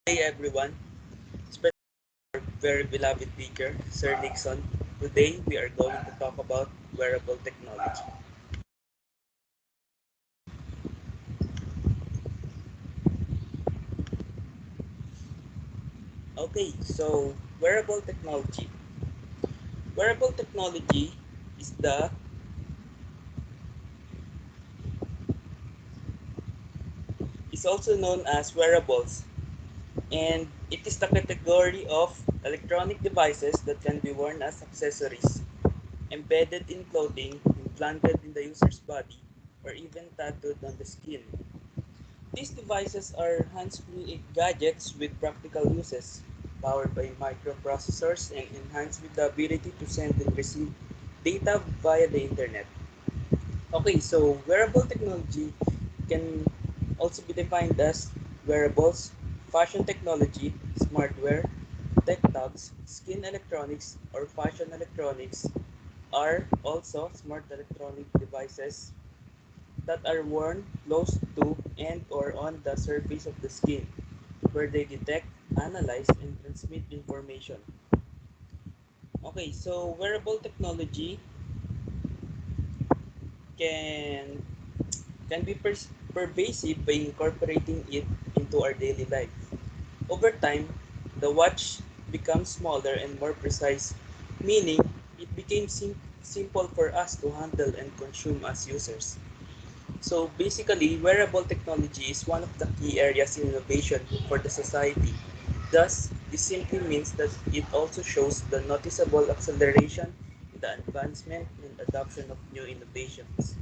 Hey everyone, especially our very beloved teacher, Sir Nixon. Today we are going to talk about wearable technology. Okay, so wearable technology. Wearable technology is the is also known as wearables, and it is the category of electronic devices that can be worn as accessories, embedded in clothing, implanted in the user's body, or even tattooed on the skin. These devices are hands-free gadgets with practical uses, powered by microprocessors and enhanced with the ability to send and receive data via the internet. Okay, so wearable technology can also be defined as wearables, fashion technology, smartwear, tech tags, skin electronics, or fashion electronics are also smart electronic devices that are worn close to and or on the surface of the skin, where they detect, analyze, and transmit information. Okay, so wearable technology can can be pervasive by incorporating it into our daily life. Over time, the watch becomes smaller and more precise, meaning it became simple for us to handle and consume as users. So basically, wearable technology is one of the key areas in innovation for the society. Thus, this simply means that it also shows the noticeable acceleration in the advancement and adoption of new innovations.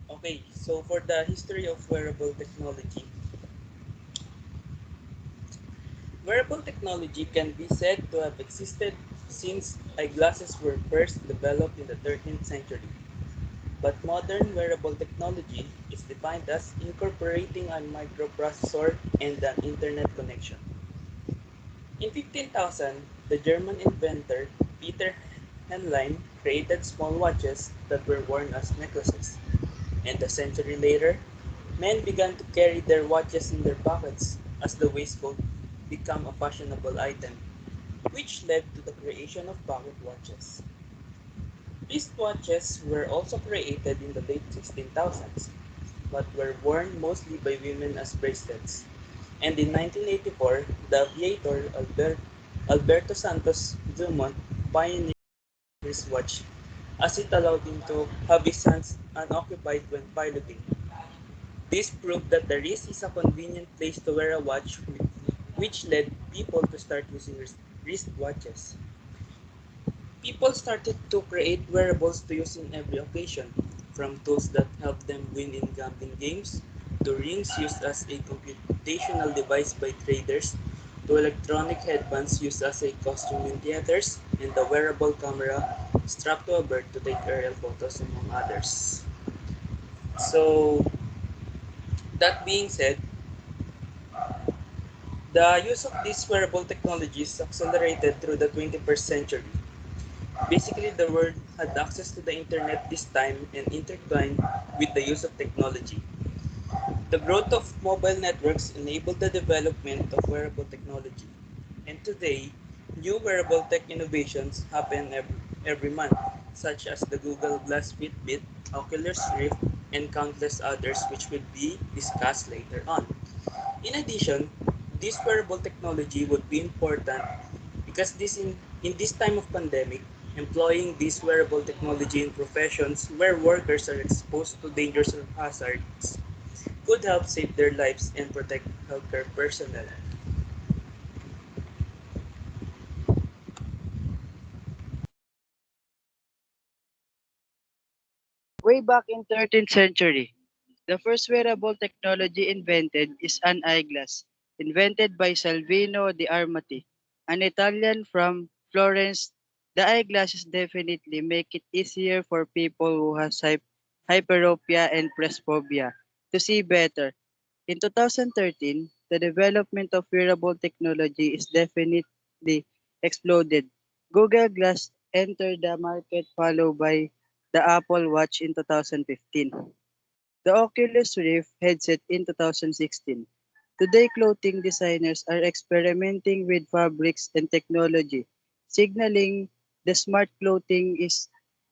Okay, so for the history of wearable technology, wearable technology can be said to have existed since eyeglasses were first developed in the 13th century. But modern wearable technology is defined as incorporating a microprocessor and an internet connection. In 15,000, the German inventor Peter Henlein created small watches that were worn as necklaces. And a century later, men began to carry their watches in their pockets as the waistcoat became a fashionable item, which led to the creation of pocket watches. Wristwatches were also created in the late 16,000s, but were worn mostly by women as bracelets. And in 1984, the aviator Alberto Santos Dumont pioneered the wristwatch as it allowed him to have his hands unoccupied when piloting. This proved that the wrist is a convenient place to wear a watch, which led people to start using wristwatches. People started to create wearables to use in every occasion, from tools that help them win in gambling games, to rings used as a computational device by traders, to electronic headbands used as a costume in theaters, and the wearable camera strapped to a bird to take aerial photos, among others. So, that being said, the use of these wearable technologies accelerated through the 21st century. Basically, the world had access to the internet this time and intertwined with the use of technology. The growth of mobile networks enabled the development of wearable technology. And today, new wearable tech innovations happen every month, such as the Google Glass Fitbit, Oculus Rift, and countless others which will be discussed later on. In addition, this wearable technology would be important because in this time of pandemic, employing this wearable technology in professions where workers are exposed to dangers or hazards could help save their lives and protect healthcare personnel. Way back in 13th century, the first wearable technology invented is an eyeglass, invented by Salvino di Armati, an Italian from Florence. The eyeglasses definitely make it easier for people who has hyperopia and presbyopia to see better. In 2013, the development of wearable technology is definitely exploded. Google Glass entered the market followed by the Apple Watch in 2015. The Oculus Rift headset in 2016. Today, clothing designers are experimenting with fabrics and technology, signaling the smart clothing is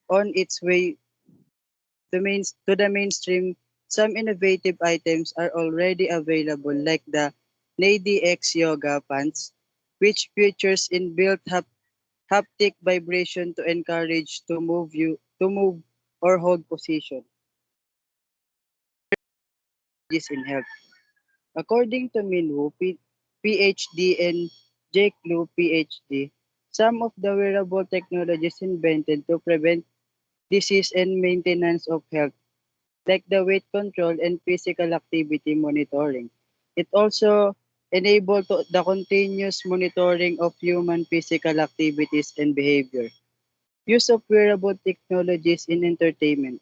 on its way to the mainstream. Some innovative items are already available, like the Nady X Yoga Pants, which features inbuilt haptic vibration to encourage to move or hold position. This in health. According to Minwoo, PhD and Jake Lu, PhD, some of the wearable technologies invented to prevent disease and maintenance of health, like the weight control and physical activity monitoring. It also enabled the continuous monitoring of human physical activities and behavior. Use of wearable technologies in entertainment.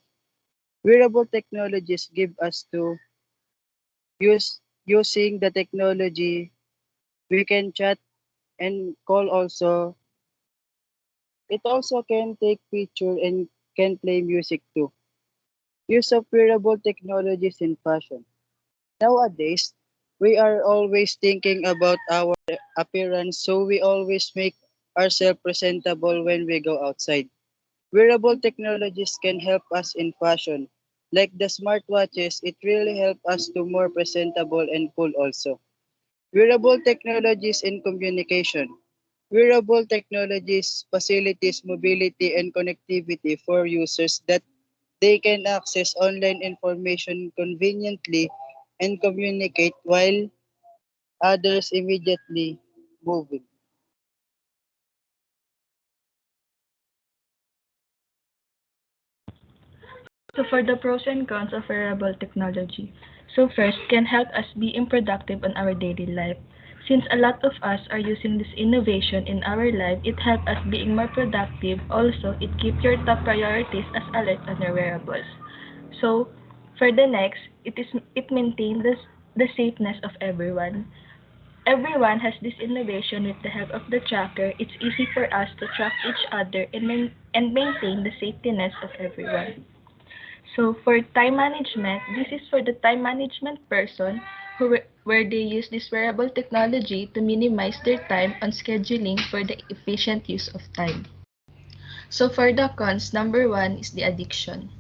Wearable technologies give us to using the technology we can chat and call also. It also can take picture and can play music too. Use of wearable technologies in fashion. Nowadays, we are always thinking about our appearance, so we always make ourselves presentable when we go outside. Wearable technologies can help us in fashion. Like the smartwatches, it really helps us to more presentable and cool also. Wearable technologies in communication. Wearable technologies facilitates mobility and connectivity for users that they can access online information conveniently and communicate while others immediately moving. So for the pros and cons of wearable technology. So first, can help us being productive on our daily life. Since a lot of us are using this innovation in our life, it helps us being more productive. Also, it keeps your top priorities as alert on your wearables. So for the next, it maintains the safeness of everyone. Everyone has this innovation with the help of the tracker. It's easy for us to track each other and maintain the safetyness of everyone. So for time management, this is for the time management person where they use this wearable technology to minimize their time on scheduling for the efficient use of time. So for the cons, number one is the addiction.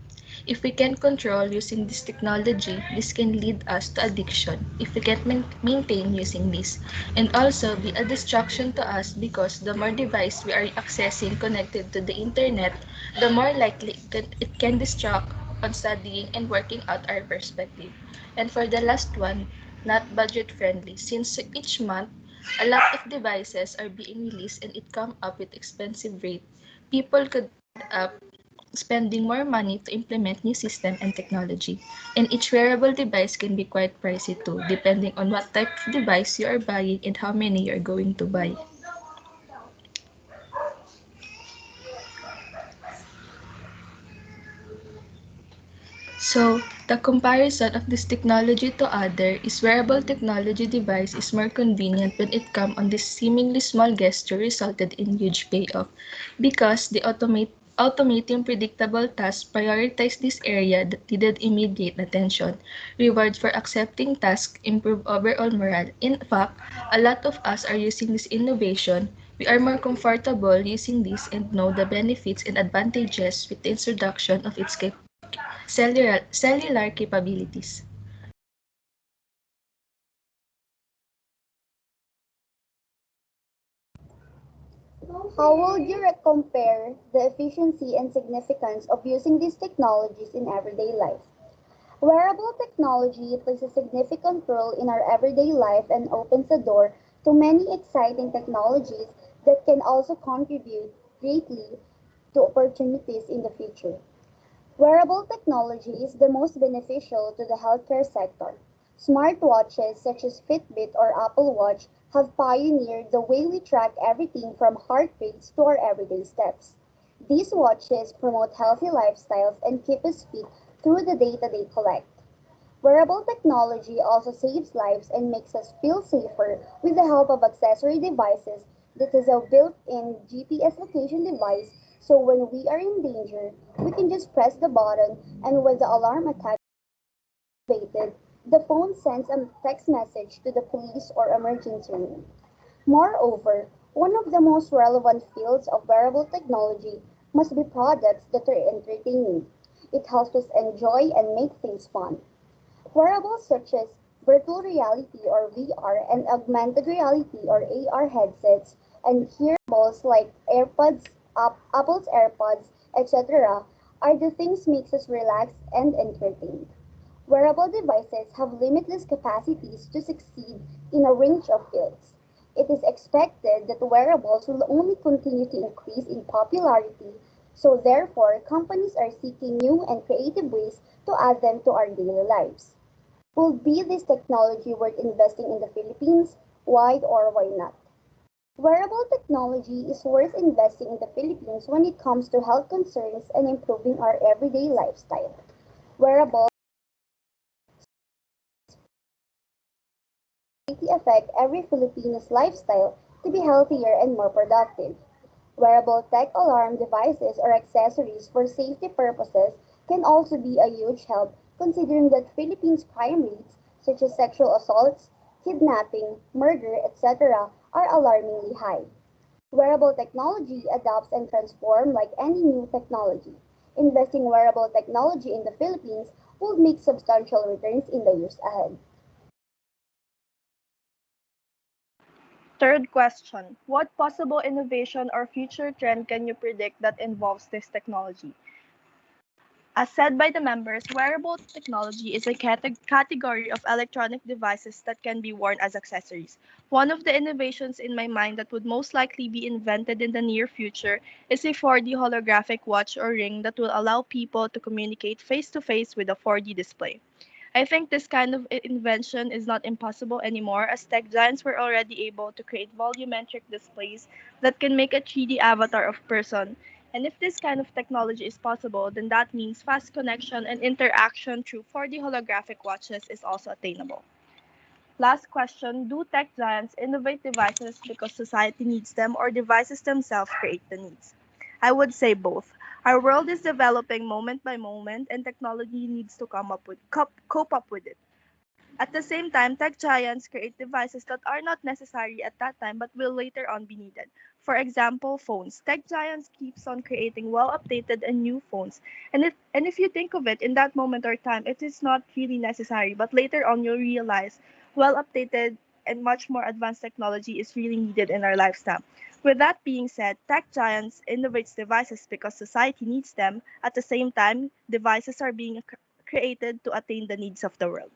If we can control using this technology, this can lead us to addiction if we can maintain using this. And also be a distraction to us because the more device we are accessing connected to the internet, the more likely it can distract on studying and working out our perspective. And for the last one, not budget friendly since each month a lot of devices are being released and it come up with expensive rate. People could end up spending more money to implement new system and technology. And each wearable device can be quite pricey too, depending on what type of device you are buying and how many you are going to buy. So, the comparison of this technology to other is wearable technology device is more convenient when it comes on this seemingly small gesture resulted in huge payoff because the automating predictable tasks prioritize this area that needed immediate attention. Rewards for accepting tasks improve overall morale. In fact, a lot of us are using this innovation. We are more comfortable using this and know the benefits and advantages with the introduction of its cellular capabilities. How would you compare the efficiency and significance of using these technologies in everyday life? Wearable technology plays a significant role in our everyday life and opens the door to many exciting technologies that can also contribute greatly to opportunities in the future. Wearable technology is the most beneficial to the healthcare sector. Smartwatches such as Fitbit or Apple Watch have pioneered the way we track everything from heart rates to our everyday steps. These watches promote healthy lifestyles and keep us fit through the data they collect. Wearable technology also saves lives and makes us feel safer with the help of accessory devices that has a built-in GPS location device so when we are in danger, we can just press the button and when the alarm activated, The phone sends a text message to the police or emergency room. Moreover, one of the most relevant fields of wearable technology must be products that are entertaining. It helps us enjoy and make things fun. Wearables such as virtual reality or VR and augmented reality or AR headsets and hearables like Apple's AirPods, etc. are the things makes us relax and entertained. Wearable devices have limitless capacities to succeed in a range of fields. It is expected that wearables will only continue to increase in popularity, so therefore companies are seeking new and creative ways to add them to our daily lives. Will be this technology worth investing in the Philippines? Why or why not? Wearable technology is worth investing in the Philippines when it comes to health concerns and improving our everyday lifestyle. Wearables greatly affect every Filipino's lifestyle to be healthier and more productive. Wearable tech alarm devices or accessories for safety purposes can also be a huge help considering that Philippines' crime rates, such as sexual assaults, kidnapping, murder, etc., are alarmingly high. Wearable technology adapts and transforms like any new technology. Investing wearable technology in the Philippines will make substantial returns in the years ahead. Third question. What possible innovation or future trend can you predict that involves this technology? As said by the members, wearable technology is a category of electronic devices that can be worn as accessories. One of the innovations in my mind that would most likely be invented in the near future is a 4D holographic watch or ring that will allow people to communicate face to face with a 4D display. I think this kind of invention is not impossible anymore, as tech giants were already able to create volumetric displays that can make a 3D avatar of person. And if this kind of technology is possible, then that means fast connection and interaction through 4D holographic watches is also attainable. Last question. Do tech giants innovate devices because society needs them or devices themselves create the needs? I would say both. Our world is developing moment by moment and technology needs to cope up with it. At the same time, tech giants create devices that are not necessary at that time but will later on be needed. For example, phones. Tech giants keeps on creating well updated and new phones. And if you think of it in that moment or time, it is not really necessary, but later on you'll realize well updated and much more advanced technology is really needed in our lifestyle. With that being said, tech giants innovates devices because society needs them. At the same time, devices are being created to attain the needs of the world.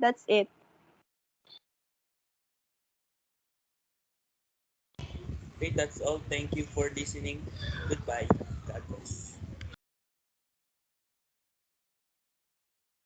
That's it. Okay, that's all. Thank you for listening. Goodbye. God bless.